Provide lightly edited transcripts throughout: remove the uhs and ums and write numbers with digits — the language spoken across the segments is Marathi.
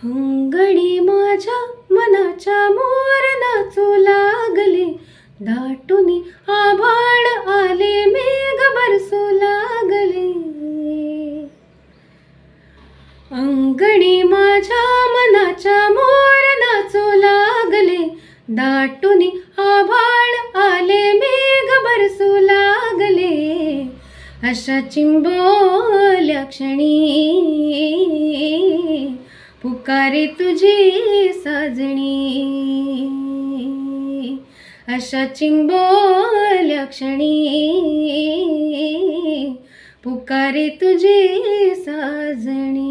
अंगणी माझ्या मनाच्या मोर नाचू लागले, दाटून आभाळ आले, मेघ बरसू लागले. अंगणी माझ्या मनाच्या मोर नाचू लागले, दाटून आभाळ आले, मेघ बरसू लागले. अशा चिंबोल्या क्षणी पुकारे तुझी साजणी. अशा चिंबोल्या क्षणी पुकारे तुझी साजणी.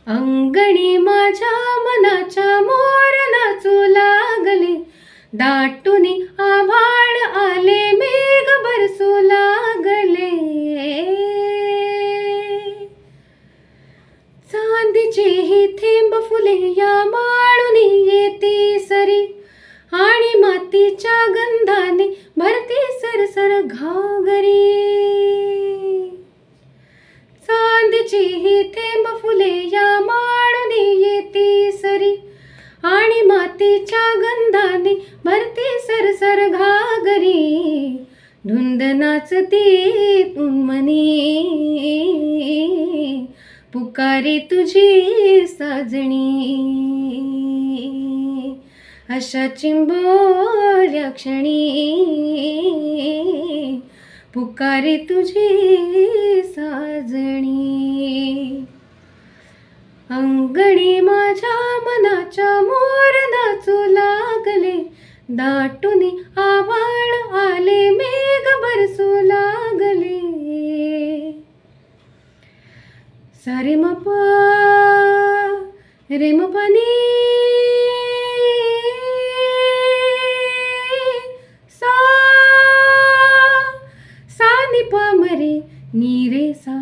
अंगणी माझ्या मनाच्या मोर नाचू लागले, दाटून आभाळ आले, मेघ बरसू लागले. चांदीचे ही थेंब फुले या माळून येती सरी, आणि मातीच्या गंधाने भरती सरसर घागरी. चांदीची ही थेंब फुले या माळून येती सरी, आणि मातीच्या गंधाने भरती सरसर घागरी. धुंद नाचती तुमनी पुकारे तुझी साजणी. अशा चिंबोल्या क्षणी पुकारे तुझी साजणी. अंगणी माझ्या मनाच्या मोर नाचू लागले, दाटून आभाळ आले, मेघ बरसू लागले. सारे मप रे मपनी सा सा नि प मरे नी रे सा.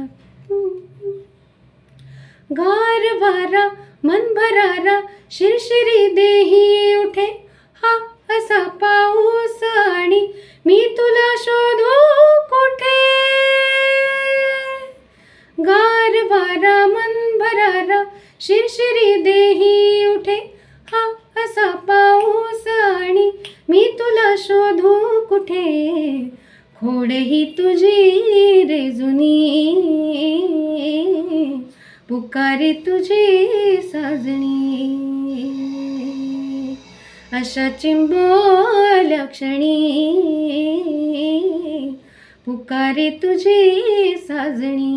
गार वारा मन भरारा शिरशिरी देही उठे, हा असा पाऊस आणि मी तुला शोधू कुठे. गार वारा मन भरारा शिरशिरी देही उठे, हा असा पाऊस आणि मी तुला शोधू कुठे. खोड ही तुझी रे जुनी पुकारे तुझी साजणी. अशा चिंबोल्या क्षणी पुकारे तुझी साजणी.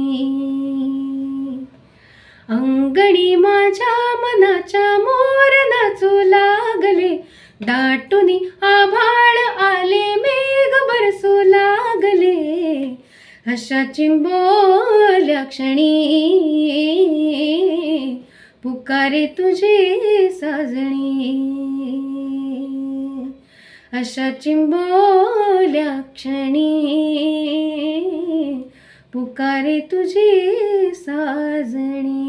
अंगणी माझ्या मनाच्या मोर नाचू लागले, दाटून आभाळ आले, मेघ बरसू लागले. अशा चिंबोल्या क्षणी पुकारे तुझी साजणी. अशा चिंबोल्या क्षणी पुकारे तुझी साजणी.